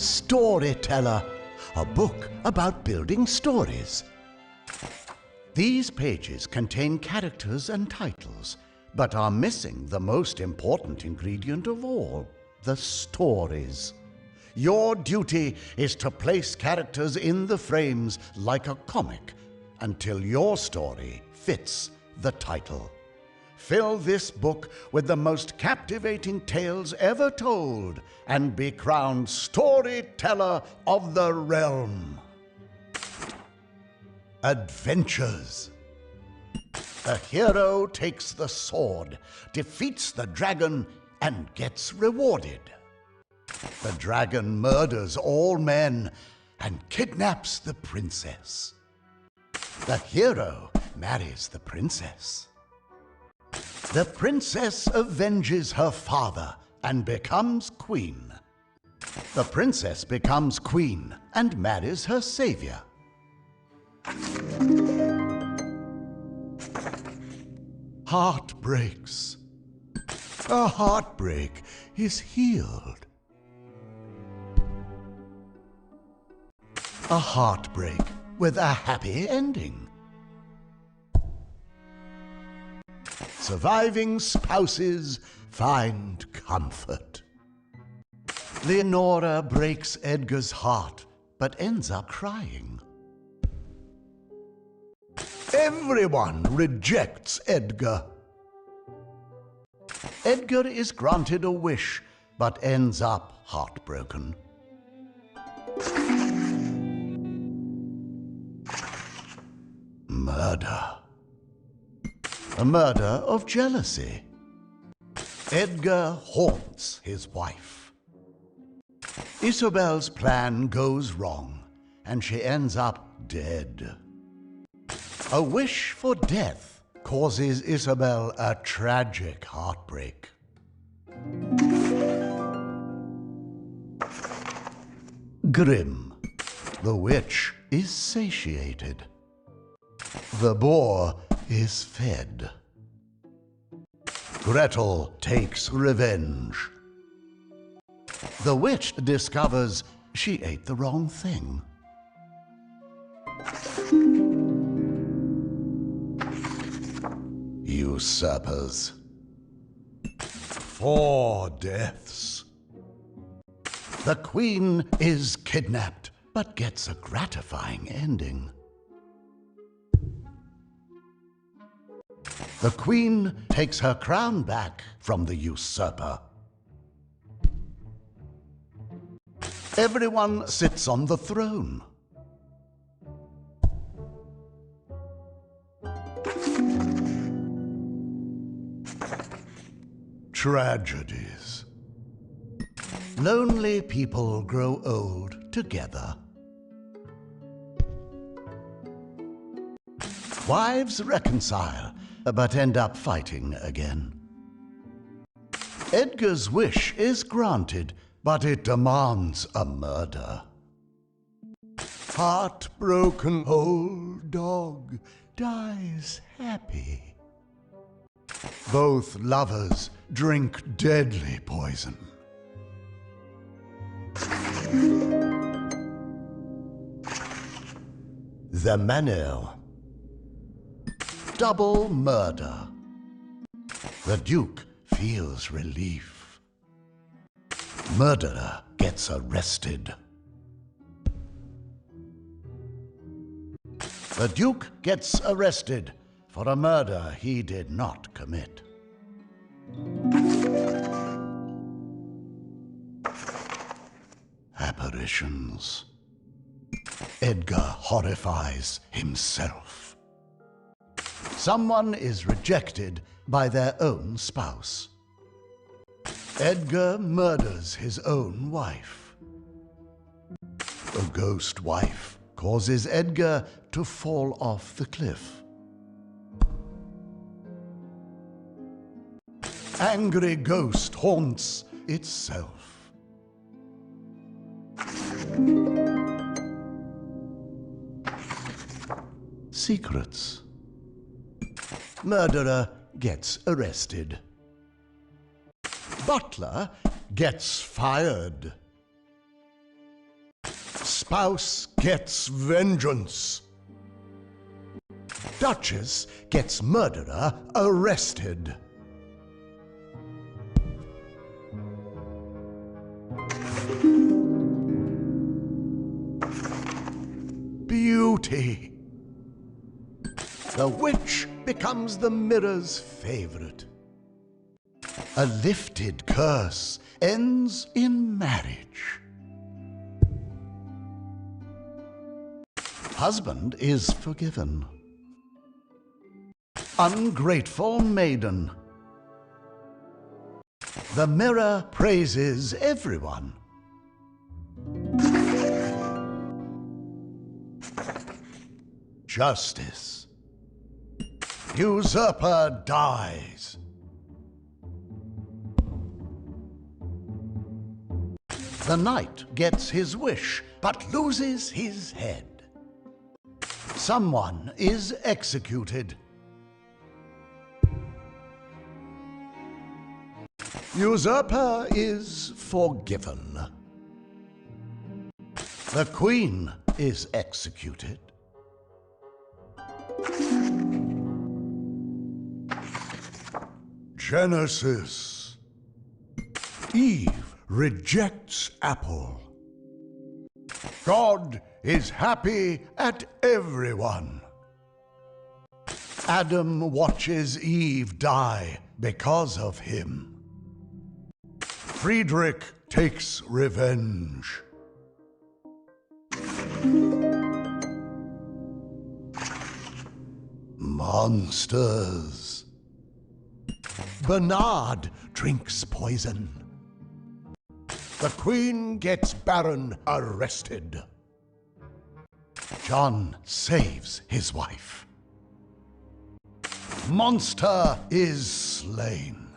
Storyteller, a book about building stories. These pages contain characters and titles, but are missing the most important ingredient of all, the stories. Your duty is to place characters in the frames like a comic until your story fits the title. Fill this book with the most captivating tales ever told and be crowned Storyteller of the Realm. Adventures. A hero takes the sword, defeats the dragon, and gets rewarded. The dragon murders all men and kidnaps the princess. The hero marries the princess. The princess avenges her father and becomes queen. The princess becomes queen and marries her savior. Heartbreaks. A heartbreak is healed. A heartbreak with a happy ending. Surviving spouses find comfort. Leonora breaks Edgar's heart, but ends up crying. Everyone rejects Edgar. Edgar is granted a wish, but ends up heartbroken. Murder. A murder of jealousy. Edgar haunts his wife. Isabel's plan goes wrong, and she ends up dead. A wish for death causes Isabel a tragic heartbreak. Grim. The witch is satiated. The boar is fed. Gretel takes revenge. The witch discovers she ate the wrong thing. Usurpers. 4 deaths. The queen is kidnapped, but gets a gratifying ending. The queen takes her crown back from the usurper. Everyone sits on the throne. Tragedies. Lonely people grow old together. Wives reconcile, but end up fighting again. Edgar's wish is granted, but it demands a murder. Heartbroken old dog dies happy. Both lovers drink deadly poison. The Manor. Double murder. The Duke feels relief. Murderer gets arrested. The Duke gets arrested for a murder he did not commit. Apparitions. Edgar horrifies himself. Someone is rejected by their own spouse. Edgar murders his own wife. A ghost wife causes Edgar to fall off the cliff. Angry ghost haunts itself. Secrets. Murderer gets arrested. Butler gets fired. Spouse gets vengeance. Duchess gets murderer arrested. Beauty. The witch becomes the mirror's favorite. A lifted curse ends in marriage. Husband is forgiven. Ungrateful maiden. The mirror praises everyone. Justice. Usurper dies. The knight gets his wish, but loses his head. Someone is executed. Usurper is forgiven. The queen is executed. Genesis. Eve rejects apple. God is happy at everyone. Adam watches Eve die because of him. Friedrich takes revenge. Monsters. Bernard drinks poison. The queen gets Baron arrested. John saves his wife. Monster is slain.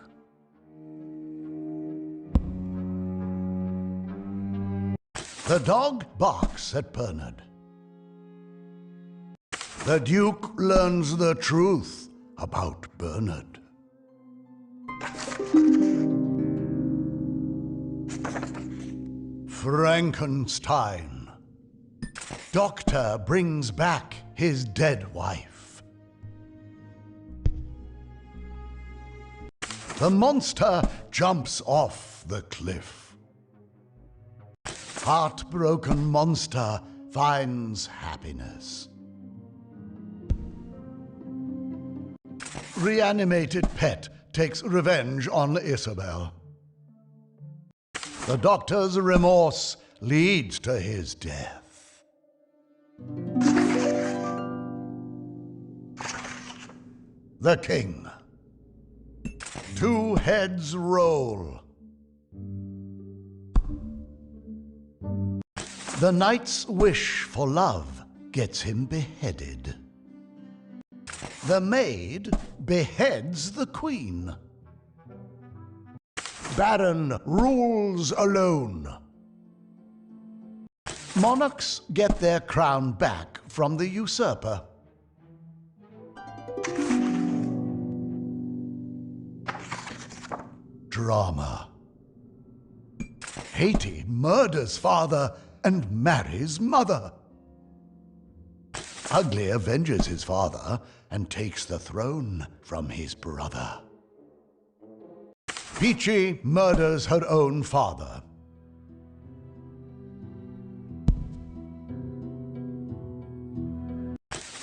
The dog barks at Bernard. The Duke learns the truth about Bernard. Frankenstein. Doctor brings back his dead wife. The monster jumps off the cliff. Heartbroken monster finds happiness. Reanimated pet takes revenge on Isabel. The doctor's remorse leads to his death. The king. Two heads roll. The knight's wish for love gets him beheaded. The maid beheads the queen. Baron rules alone. Monarchs get their crown back from the usurper. Drama. Haiti murders father and marries mother. Ugly avenges his father and takes the throne from his brother. Peachy murders her own father.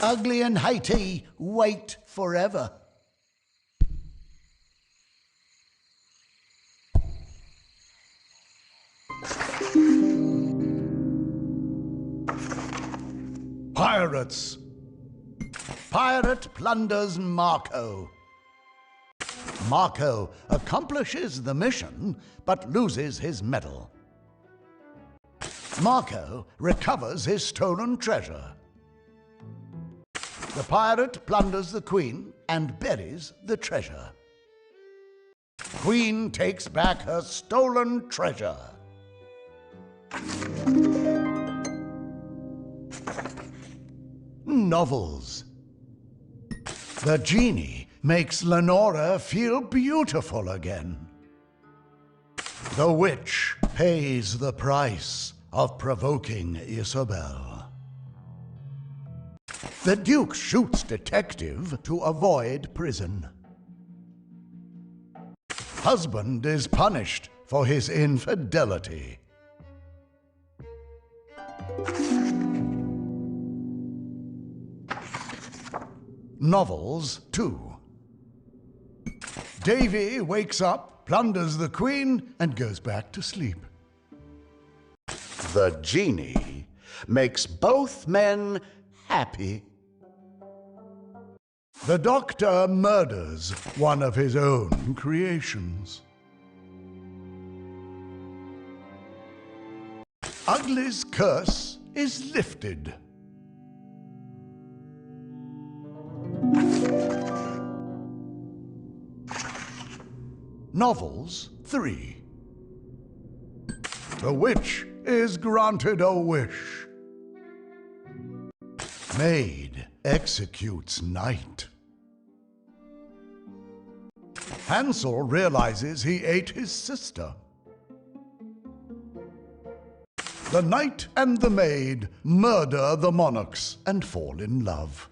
Ugly and Haiti wait forever. Pirates. Pirate plunders Marco. Marco accomplishes the mission, but loses his medal. Marco recovers his stolen treasure. The pirate plunders the queen and buries the treasure. Queen takes back her stolen treasure. Novels. The genie makes Lenora feel beautiful again. The witch pays the price of provoking Isabel. The Duke shoots detective to avoid prison. Husband is punished for his infidelity. Novels 2. Davy wakes up, plunders the Queen, and goes back to sleep. The genie makes both men happy. The Doctor murders one of his own creations. Ugly's curse is lifted. Novels 3. The witch is granted a wish. Maid executes knight. Hansel realizes he ate his sister. The knight and the maid murder the monarchs and fall in love.